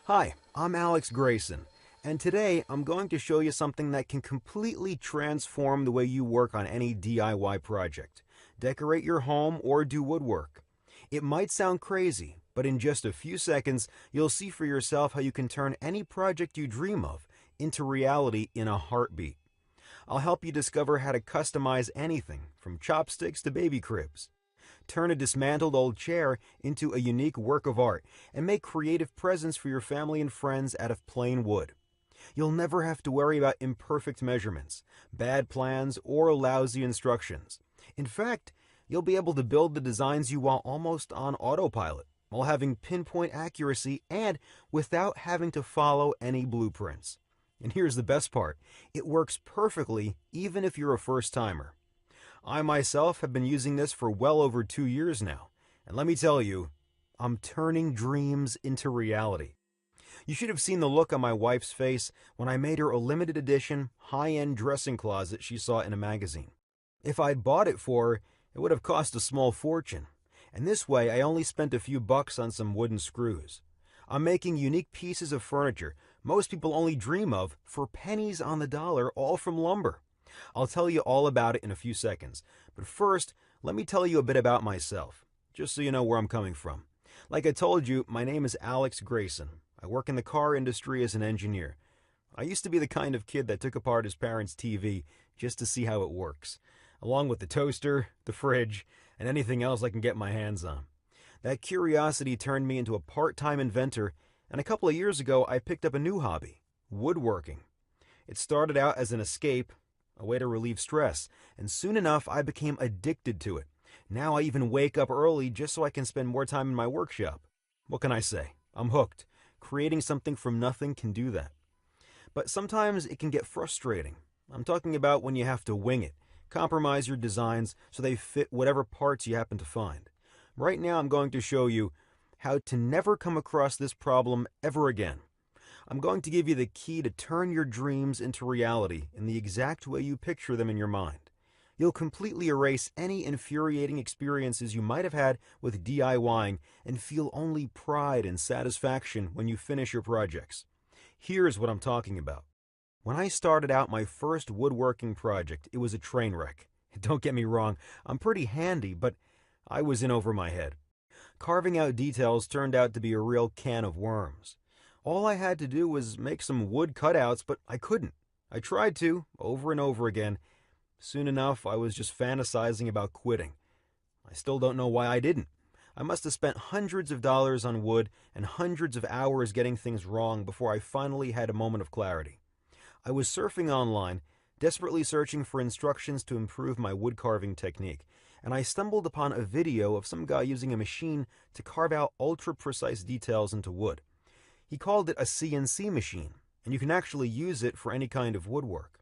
Hi, I'm Alex Grayson, and today I'm going to show you something that can completely transform the way you work on any DIY project. Decorate your home or do woodwork. It might sound crazy, but in just a few seconds, you'll see for yourself how you can turn any project you dream of into reality in a heartbeat. I'll help you discover how to customize anything from chopsticks to baby cribs. Turn a dismantled old chair into a unique work of art and make creative presents for your family and friends out of plain wood. You'll never have to worry about imperfect measurements, bad plans, or lousy instructions. In fact, you'll be able to build the designs you want almost on autopilot, while having pinpoint accuracy and without having to follow any blueprints. And here's the best part, it works perfectly even if you're a first-timer. I myself have been using this for well over 2 years now, and let me tell you, I'm turning dreams into reality. You should have seen the look on my wife's face when I made her a limited edition, high-end dressing closet she saw in a magazine. If I'd bought it for her, it would have cost a small fortune, and this way I only spent a few bucks on some wooden screws. I'm making unique pieces of furniture most people only dream of for pennies on the dollar, all from lumber. I'll tell you all about it in a few seconds, but first, let me tell you a bit about myself, just so you know where I'm coming from. Like I told you, my name is Alex Grayson. I work in the car industry as an engineer. I used to be the kind of kid that took apart his parents' TV just to see how it works, along with the toaster, the fridge, and anything else I can get my hands on. That curiosity turned me into a part-time inventor, and a couple of years ago I picked up a new hobby, woodworking. It started out as an escape, a way to relieve stress, and soon enough I became addicted to it. Now I even wake up early just so I can spend more time in my workshop. What can I say? I'm hooked. Creating something from nothing can do that. But sometimes it can get frustrating. I'm talking about when you have to wing it, compromise your designs so they fit whatever parts you happen to find. Right now I'm going to show you how to never come across this problem ever again. I'm going to give you the key to turn your dreams into reality in the exact way you picture them in your mind. You'll completely erase any infuriating experiences you might have had with DIYing and feel only pride and satisfaction when you finish your projects. Here's what I'm talking about. When I started out my first woodworking project, it was a train wreck. Don't get me wrong, I'm pretty handy, but I was in over my head. Carving out details turned out to be a real can of worms. All I had to do was make some wood cutouts, but I couldn't. I tried to, over and over again. Soon enough, I was just fantasizing about quitting. I still don't know why I didn't. I must have spent hundreds of dollars on wood and hundreds of hours getting things wrong before I finally had a moment of clarity. I was surfing online, desperately searching for instructions to improve my wood carving technique, and I stumbled upon a video of some guy using a machine to carve out ultra-precise details into wood. He called it a CNC machine, and you can actually use it for any kind of woodwork.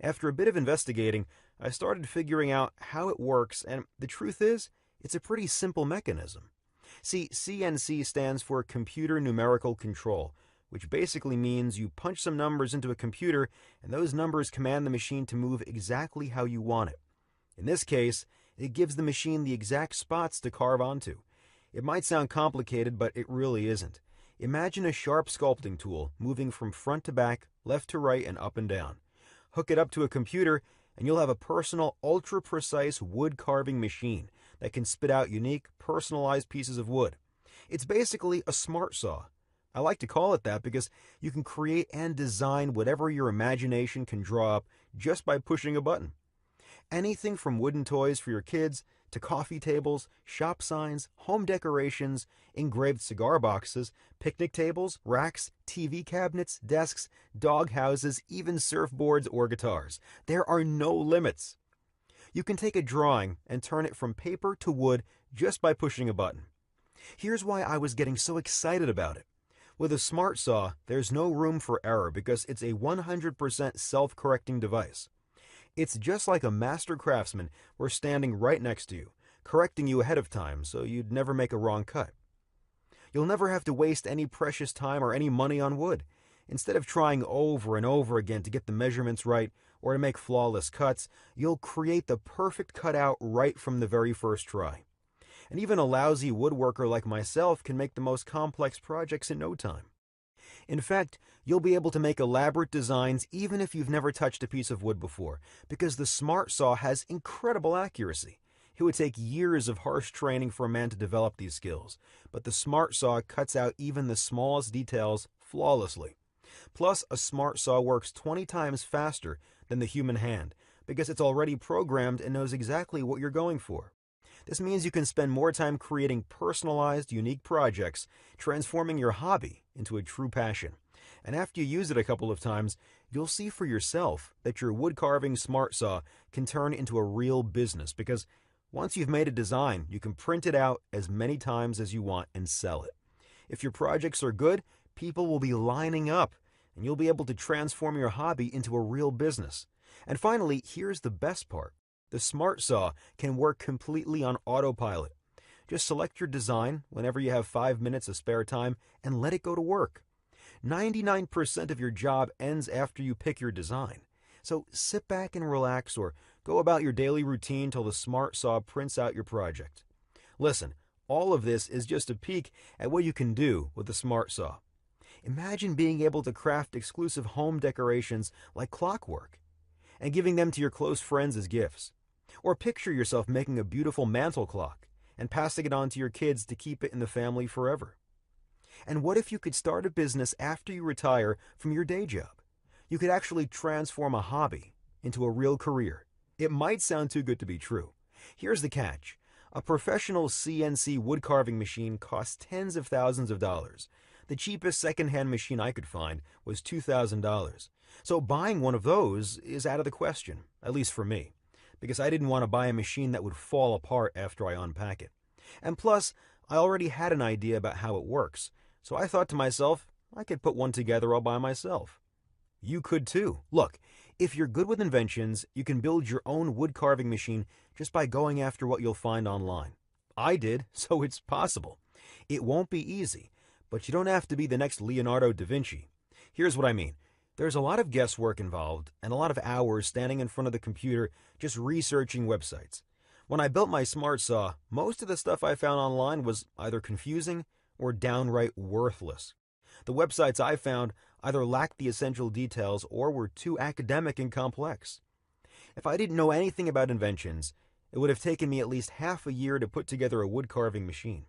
After a bit of investigating, I started figuring out how it works, and the truth is, it's a pretty simple mechanism. See, CNC stands for Computer Numerical Control, which basically means you punch some numbers into a computer, and those numbers command the machine to move exactly how you want it. In this case, it gives the machine the exact spots to carve onto. It might sound complicated, but it really isn't. Imagine a sharp sculpting tool moving from front to back, left to right, and up and down. Hook it up to a computer, and you'll have a personal, ultra-precise wood carving machine that can spit out unique, personalized pieces of wood. It's basically a smart saw. I like to call it that because you can create and design whatever your imagination can draw up just by pushing a button. Anything from wooden toys for your kids to coffee tables, shop signs, home decorations, engraved cigar boxes, picnic tables, racks, TV cabinets, desks, dog houses, even surfboards or guitars. There are no limits. You can take a drawing and turn it from paper to wood just by pushing a button. Here's why I was getting so excited about it. With a smart saw, there's no room for error because it's a 100% self-correcting device. It's just like a master craftsman were standing right next to you, correcting you ahead of time so you'd never make a wrong cut. You'll never have to waste any precious time or any money on wood. Instead of trying over and over again to get the measurements right or to make flawless cuts, you'll create the perfect cutout right from the very first try. And even a lousy woodworker like myself can make the most complex projects in no time. In fact, you'll be able to make elaborate designs even if you've never touched a piece of wood before, because the Smart Saw has incredible accuracy. It would take years of harsh training for a man to develop these skills, but the Smart Saw cuts out even the smallest details flawlessly. Plus, a Smart Saw works 20 times faster than the human hand, because it's already programmed and knows exactly what you're going for. This means you can spend more time creating personalized, unique projects, transforming your hobby into a true passion. And after you use it a couple of times, you'll see for yourself that your wood carving Smart Saw can turn into a real business, because once you've made a design, you can print it out as many times as you want and sell it. If your projects are good, people will be lining up, and you'll be able to transform your hobby into a real business. And finally, here's the best part. The Smart Saw can work completely on autopilot. Just select your design whenever you have 5 minutes of spare time and let it go to work. 99% of your job ends after you pick your design. So sit back and relax, or go about your daily routine till the Smart Saw prints out your project. Listen, all of this is just a peek at what you can do with the Smart Saw. Imagine being able to craft exclusive home decorations like clockwork and giving them to your close friends as gifts. Or picture yourself making a beautiful mantel clock and passing it on to your kids to keep it in the family forever. And what if you could start a business after you retire from your day job? You could actually transform a hobby into a real career. It might sound too good to be true. Here's the catch. A professional CNC wood carving machine costs tens of thousands of dollars. The cheapest secondhand machine I could find was $2,000. So buying one of those is out of the question, at least for me, because I didn't want to buy a machine that would fall apart after I unpack it. And plus, I already had an idea about how it works, so I thought to myself, I could put one together all by myself. You could too. Look, if you're good with inventions, you can build your own wood carving machine just by going after what you'll find online. I did, so it's possible. It won't be easy, but you don't have to be the next Leonardo da Vinci. Here's what I mean. There's a lot of guesswork involved and a lot of hours standing in front of the computer just researching websites. When I built my Smart Saw, most of the stuff I found online was either confusing or downright worthless. The websites I found either lacked the essential details or were too academic and complex. If I didn't know anything about inventions, it would have taken me at least half a year to put together a wood carving machine.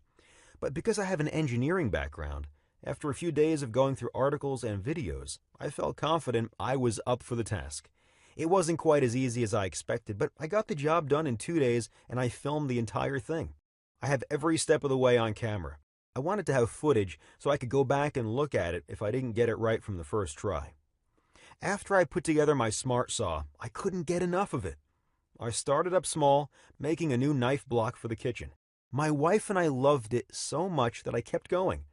But because I have an engineering background, after a few days of going through articles and videos, I felt confident I was up for the task. It wasn't quite as easy as I expected, but I got the job done in 2 days and I filmed the entire thing. I have every step of the way on camera. I wanted to have footage so I could go back and look at it if I didn't get it right from the first try. After I put together my Smart Saw, I couldn't get enough of it. I started up small, making a new knife block for the kitchen. My wife and I loved it so much that I kept going.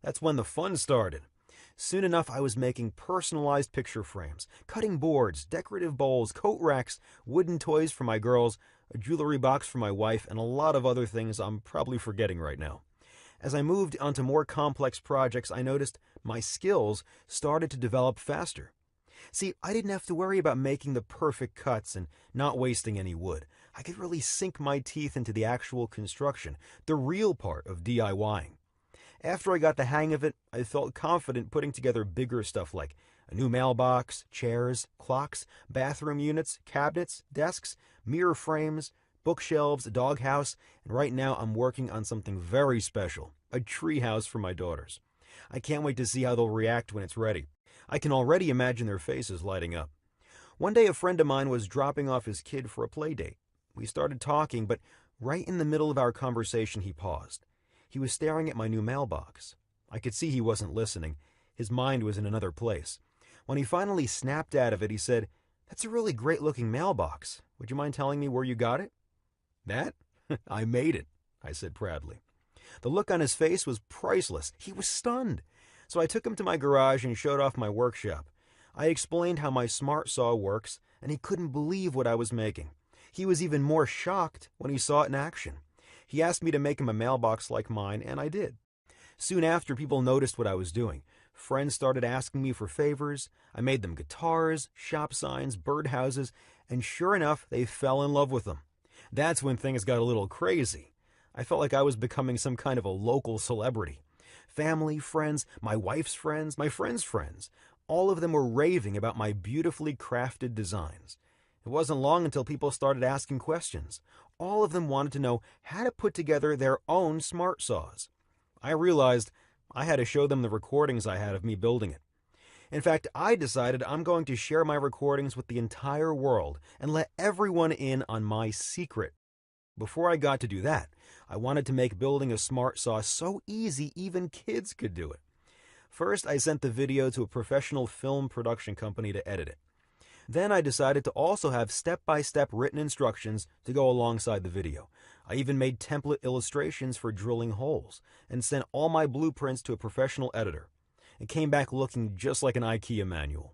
That's when the fun started. Soon enough, I was making personalized picture frames, cutting boards, decorative bowls, coat racks, wooden toys for my girls, a jewelry box for my wife, and a lot of other things I'm probably forgetting right now. As I moved onto more complex projects, I noticed my skills started to develop faster. See, I didn't have to worry about making the perfect cuts and not wasting any wood. I could really sink my teeth into the actual construction, the real part of DIYing. After I got the hang of it, I felt confident putting together bigger stuff like a new mailbox, chairs, clocks, bathroom units, cabinets, desks, mirror frames, bookshelves, a doghouse, and right now I'm working on something very special, a treehouse for my daughters. I can't wait to see how they'll react when it's ready. I can already imagine their faces lighting up. One day a friend of mine was dropping off his kid for a play date. We started talking, but right in the middle of our conversation he paused. He was staring at my new mailbox. I could see he wasn't listening. His mind was in another place. When he finally snapped out of it, he said, "That's a really great-looking mailbox. Would you mind telling me where you got it?" "That? I made it," I said proudly. The look on his face was priceless. He was stunned. So I took him to my garage and showed off my workshop. I explained how my Smart Saw works, and he couldn't believe what I was making. He was even more shocked when he saw it in action. He asked me to make him a mailbox like mine, and I did. Soon after, people noticed what I was doing. Friends started asking me for favors. I made them guitars, shop signs, birdhouses, and sure enough, they fell in love with them. That's when things got a little crazy. I felt like I was becoming some kind of a local celebrity. family, friends, my wife's friends, my friends' friends. All of them were raving about my beautifully crafted designs. It wasn't long until people started asking questions. All of them wanted to know how to put together their own smart saws. I realized I had to show them the recordings I had of me building it. In fact, I decided I'm going to share my recordings with the entire world and let everyone in on my secret. Before I got to do that, I wanted to make building a smart saw so easy even kids could do it. First, I sent the video to a professional film production company to edit it. Then I decided to also have step-by-step written instructions to go alongside the video. I even made template illustrations for drilling holes and sent all my blueprints to a professional editor. It came back looking just like an IKEA manual.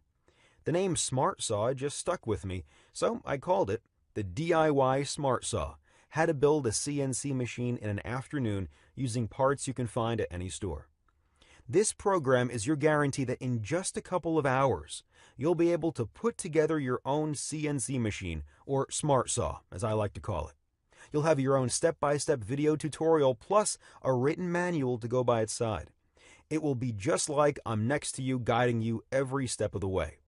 The name Smart Saw just stuck with me, so I called it the DIY Smart Saw. How to build a CNC machine in an afternoon using parts you can find at any store. This program is your guarantee that in just a couple of hours, you'll be able to put together your own CNC machine, or smart saw, as I like to call it. You'll have your own step-by-step video tutorial plus a written manual to go by its side. It will be just like I'm next to you, guiding you every step of the way.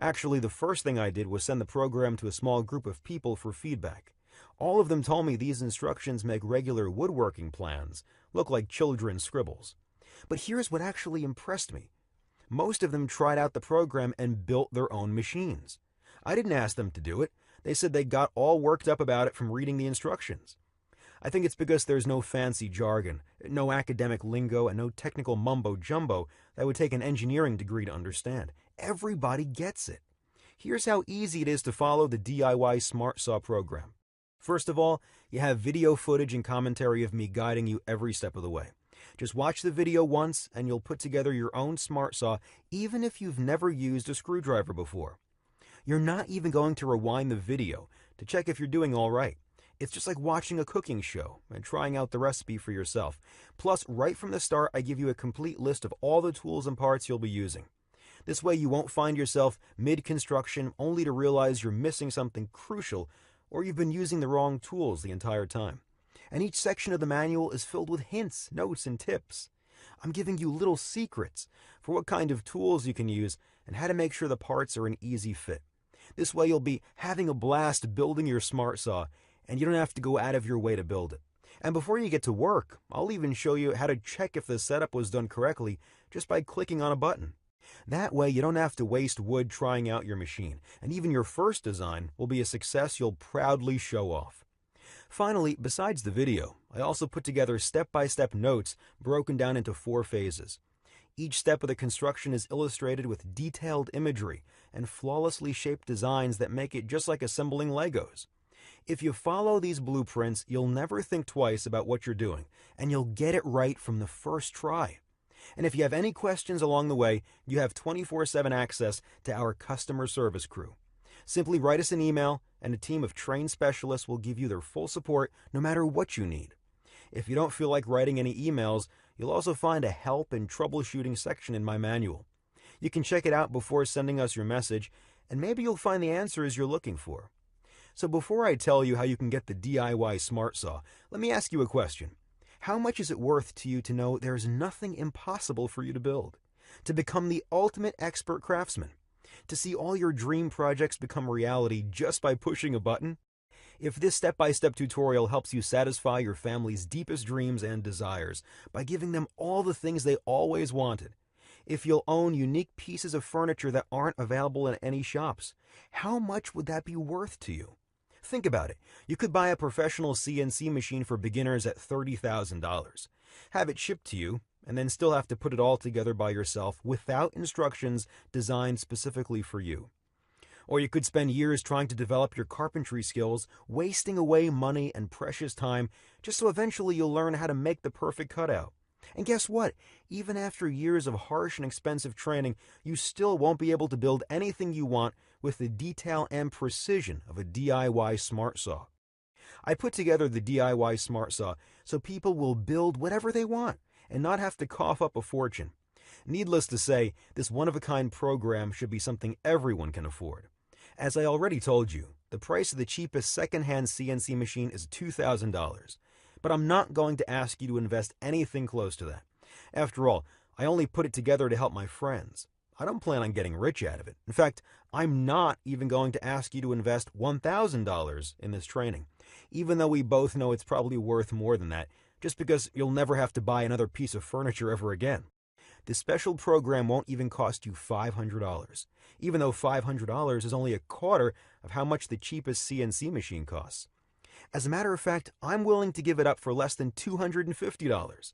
Actually, the first thing I did was send the program to a small group of people for feedback. All of them told me these instructions make regular woodworking plans look like children's scribbles. But here's what actually impressed me. Most of them tried out the program and built their own machines. I didn't ask them to do it. They said they got all worked up about it from reading the instructions. I think it's because there's no fancy jargon, no academic lingo, and no technical mumbo-jumbo that would take an engineering degree to understand. Everybody gets it. Here's how easy it is to follow the DIY Smart Saw program. First of all, you have video footage and commentary of me guiding you every step of the way. Just watch the video once and you'll put together your own smart saw even if you've never used a screwdriver before. You're not even going to rewind the video to check if you're doing all right. It's just like watching a cooking show and trying out the recipe for yourself. Plus, right from the start, I give you a complete list of all the tools and parts you'll be using. This way you won't find yourself mid-construction only to realize you're missing something crucial or you've been using the wrong tools the entire time. And each section of the manual is filled with hints, notes, and tips. I'm giving you little secrets for what kind of tools you can use and how to make sure the parts are an easy fit. This way you'll be having a blast building your smart saw, and you don't have to go out of your way to build it. And before you get to work, I'll even show you how to check if the setup was done correctly just by clicking on a button. That way you don't have to waste wood trying out your machine, and even your first design will be a success you'll proudly show off. Finally, besides the video, I also put together step-by-step notes broken down into 4 phases. Each step of the construction is illustrated with detailed imagery and flawlessly shaped designs that make it just like assembling Legos. If you follow these blueprints, you'll never think twice about what you're doing, and you'll get it right from the first try. And if you have any questions along the way, you have 24/7 access to our customer service crew. Simply write us an email, and a team of trained specialists will give you their full support no matter what you need. If you don't feel like writing any emails, you'll also find a help and troubleshooting section in my manual. You can check it out before sending us your message, and maybe you'll find the answers you're looking for. So before I tell you how you can get the DIY Smart Saw, let me ask you a question. How much is it worth to you to know there's nothing impossible for you to build? To become the ultimate expert craftsman? To see all your dream projects become reality just by pushing a button? If this step-by-step tutorial helps you satisfy your family's deepest dreams and desires by giving them all the things they always wanted, if you'll own unique pieces of furniture that aren't available in any shops, how much would that be worth to you? Think about it. You could buy a professional CNC machine for beginners at $30,000, have it shipped to you, and then still have to put it all together by yourself without instructions designed specifically for you. Or you could spend years trying to develop your carpentry skills, wasting away money and precious time just so eventually you'll learn how to make the perfect cutout. And guess what? Even after years of harsh and expensive training, you still won't be able to build anything you want with the detail and precision of a DIY Smart Saw. I put together the DIY Smart Saw so people will build whatever they want and not have to cough up a fortune. Needless to say, this one-of-a-kind program should be something everyone can afford. As I already told you, the price of the cheapest second-hand CNC machine is $2,000. But I'm not going to ask you to invest anything close to that. After all, I only put it together to help my friends. I don't plan on getting rich out of it. In fact, I'm not even going to ask you to invest $1,000 in this training, even though we both know it's probably worth more than that, just because you'll never have to buy another piece of furniture ever again. This special program won't even cost you $500, even though $500 is only a quarter of how much the cheapest CNC machine costs. As a matter of fact, I'm willing to give it up for less than $250,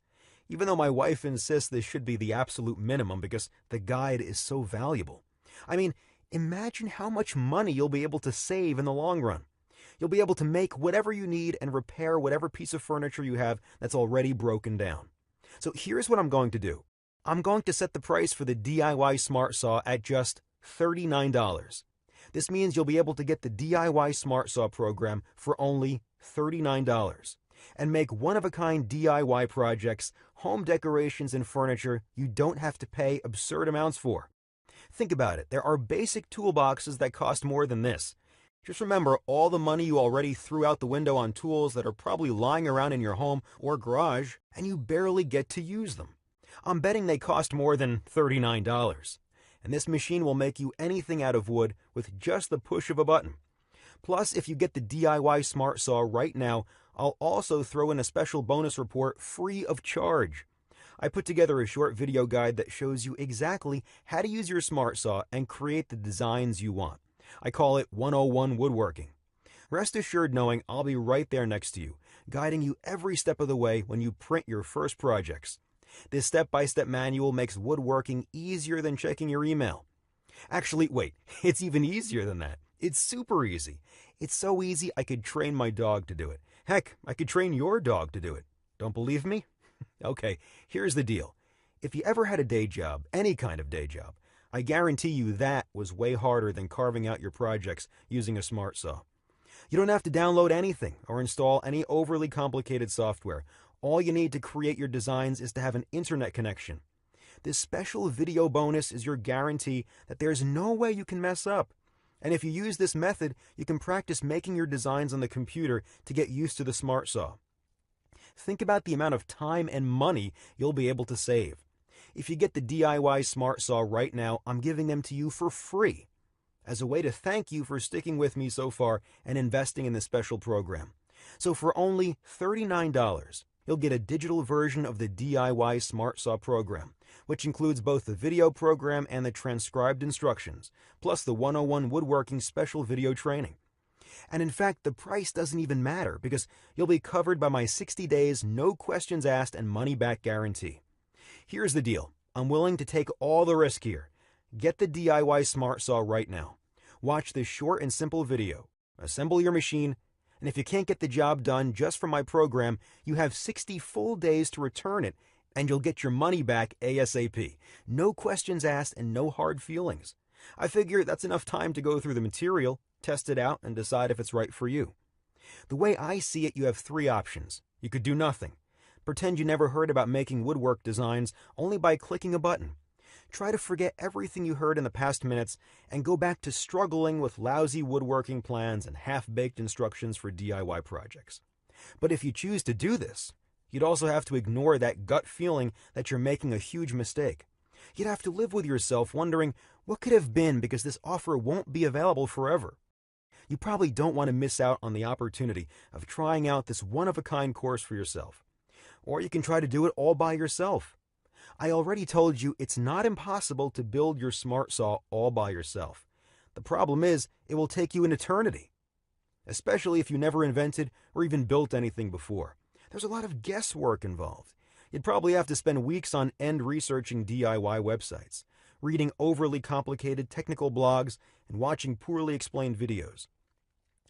even though my wife insists this should be the absolute minimum because the guide is so valuable. I mean, imagine how much money you'll be able to save in the long run. You'll be able to make whatever you need and repair whatever piece of furniture you have that's already broken down. So here's what I'm going to do. I'm going to set the price for the DIY Smart Saw at just $39. This means you'll be able to get the DIY Smart Saw program for only $39 and make one-of-a-kind DIY projects, home decorations, and furniture you don't have to pay absurd amounts for. Think about it. There are basic toolboxes that cost more than this. Just remember all the money you already threw out the window on tools that are probably lying around in your home or garage, and you barely get to use them. I'm betting they cost more than $39. And this machine will make you anything out of wood with just the push of a button. Plus, if you get the DIY Smart Saw right now, I'll also throw in a special bonus report free of charge. I put together a short video guide that shows you exactly how to use your Smart Saw and create the designs you want. I call it 101 Woodworking. Rest assured knowing I'll be right there next to you, guiding you every step of the way when you print your first projects. This step-by-step manual makes woodworking easier than checking your email. Actually, wait, it's even easier than that. It's super easy. It's so easy I could train my dog to do it. Heck, I could train your dog to do it. Don't believe me? Okay, here's the deal. If you ever had a day job, any kind of day job, I guarantee you that was way harder than carving out your projects using a Smart Saw. You don't have to download anything or install any overly complicated software. All you need to create your designs is to have an internet connection. This special video bonus is your guarantee that there's no way you can mess up. And if you use this method, you can practice making your designs on the computer to get used to the Smart Saw. Think about the amount of time and money you'll be able to save. If you get the DIY Smart Saw right now, I'm giving them to you for free as a way to thank you for sticking with me so far and investing in this special program. So for only $39, you'll get a digital version of the DIY Smart Saw program, which includes both the video program and the transcribed instructions, plus the 101 Woodworking special video training. And in fact, the price doesn't even matter because you'll be covered by my 60 days, no questions asked, and money-back guarantee. Here's the deal. I'm willing to take all the risk here. Get the DIY Smart Saw right now. Watch this short and simple video. Assemble your machine, and if you can't get the job done just from my program, you have 60 full days to return it, and you'll get your money back ASAP. No questions asked and no hard feelings. I figure that's enough time to go through the material, test it out, and decide if it's right for you. The way I see it, you have three options. You could do nothing. Pretend you never heard about making woodwork designs only by clicking a button. Try to forget everything you heard in the past minutes and go back to struggling with lousy woodworking plans and half-baked instructions for DIY projects. But if you choose to do this, you'd also have to ignore that gut feeling that you're making a huge mistake. You'd have to live with yourself wondering what could have been because this offer won't be available forever. You probably don't want to miss out on the opportunity of trying out this one-of-a-kind course for yourself. Or you can try to do it all by yourself. I already told you it's not impossible to build your Smart Saw all by yourself. The problem is, it will take you an eternity, especially if you never invented or even built anything before. There's a lot of guesswork involved. You'd probably have to spend weeks on end researching DIY websites, reading overly complicated technical blogs, and watching poorly explained videos.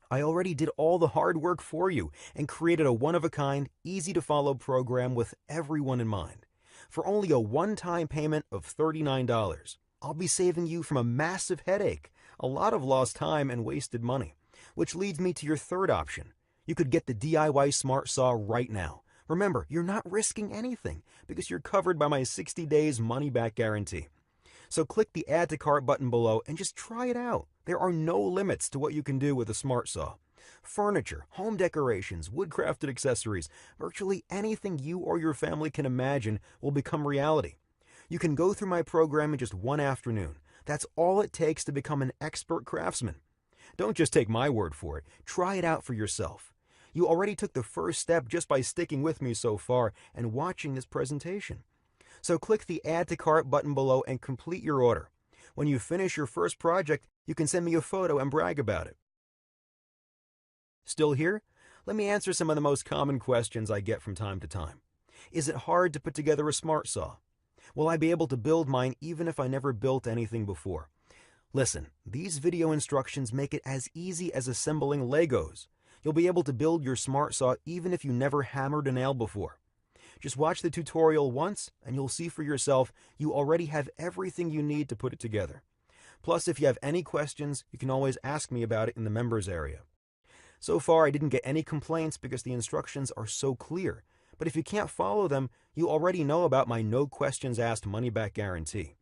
I already did all the hard work for you and created a one-of-a-kind, easy-to-follow program with everyone in mind. For only a one-time payment of $39, I'll be saving you from a massive headache, a lot of lost time and wasted money. Which leads me to your third option. You could get the DIY Smart Saw right now. Remember, you're not risking anything because you're covered by my 60 days money-back guarantee. So click the Add to Cart button below and just try it out. There are no limits to what you can do with a Smart Saw. Furniture, home decorations, wood-crafted accessories, virtually anything you or your family can imagine will become reality. You can go through my program in just one afternoon. That's all it takes to become an expert craftsman. Don't just take my word for it. Try it out for yourself. You already took the first step just by sticking with me so far and watching this presentation. So click the Add to Cart button below and complete your order. When you finish your first project, you can send me a photo and brag about it. Still here? Let me answer some of the most common questions I get from time to time. Is it hard to put together a smart saw? Will I be able to build mine even if I never built anything before? Listen, these video instructions make it as easy as assembling Legos. You'll be able to build your smart saw even if you never hammered a nail before. Just watch the tutorial once and you'll see for yourself you already have everything you need to put it together. Plus, if you have any questions, you can always ask me about it in the members area. So far, I didn't get any complaints because the instructions are so clear. But if you can't follow them, you already know about my no questions asked money-back guarantee.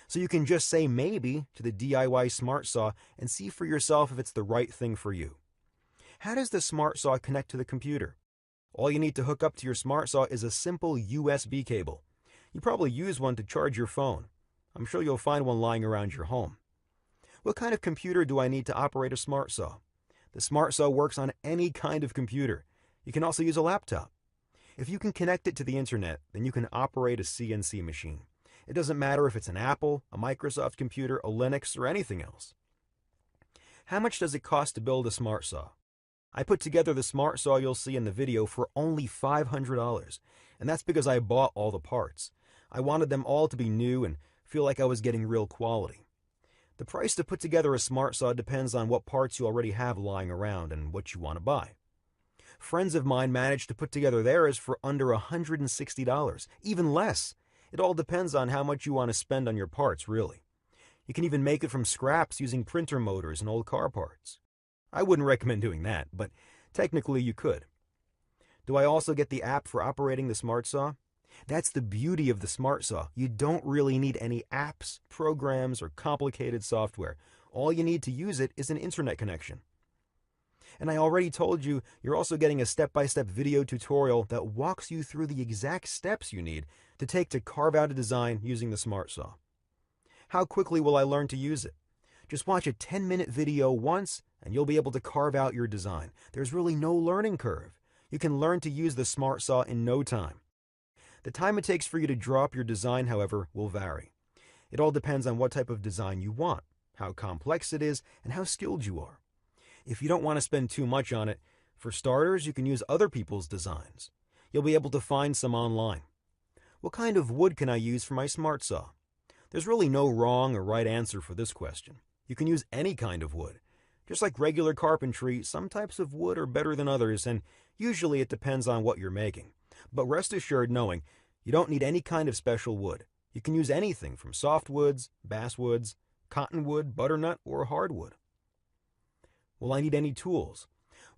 So you can just say maybe to the DIY Smart Saw and see for yourself if it's the right thing for you. How does the Smart Saw connect to the computer? All you need to hook up to your Smart Saw is a simple USB cable. You probably use one to charge your phone. I'm sure you'll find one lying around your home. What kind of computer do I need to operate a Smart Saw? The Smart Saw works on any kind of computer. You can also use a laptop. If you can connect it to the internet, then you can operate a CNC machine. It doesn't matter if it's an Apple, a Microsoft computer, a Linux, or anything else. How much does it cost to build a Smart Saw? I put together the Smart Saw you'll see in the video for only $500, and that's because I bought all the parts. I wanted them all to be new and feel like I was getting real quality. The price to put together a Smart Saw depends on what parts you already have lying around and what you want to buy. Friends of mine managed to put together theirs for under $160, even less. It all depends on how much you want to spend on your parts, really. You can even make it from scraps using printer motors and old car parts. I wouldn't recommend doing that, but technically you could. Do I also get the app for operating the Smart Saw? That's the beauty of the Smart Saw. You don't really need any apps, programs, or complicated software. All you need to use it is an internet connection. And I already told you, you're also getting a step-by-step video tutorial that walks you through the exact steps you need to take to carve out a design using the Smart Saw. How quickly will I learn to use it? Just watch a 10-minute video once and you'll be able to carve out your design. There's really no learning curve. You can learn to use the Smart Saw in no time. The time it takes for you to draw up your design, however, will vary. It all depends on what type of design you want, how complex it is, and how skilled you are. If you don't want to spend too much on it, for starters, you can use other people's designs. You'll be able to find some online. What kind of wood can I use for my Smart Saw? There's really no wrong or right answer for this question. You can use any kind of wood. Just like regular carpentry, some types of wood are better than others, and usually it depends on what you're making. But rest assured knowing you don't need any kind of special wood. You can use anything from softwoods, basswoods, cottonwood, butternut, or hardwood. Will I need any tools?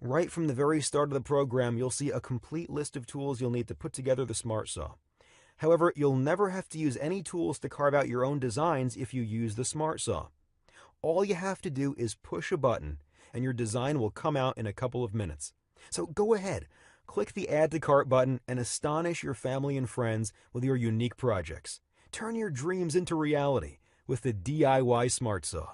Right from the very start of the program, you'll see a complete list of tools you'll need to put together the Smart Saw. However, you'll never have to use any tools to carve out your own designs if you use the Smart Saw. All you have to do is push a button, and your design will come out in a couple of minutes. So go ahead, click the Add to Cart button and astonish your family and friends with your unique projects. Turn your dreams into reality with the DIY Smart Saw.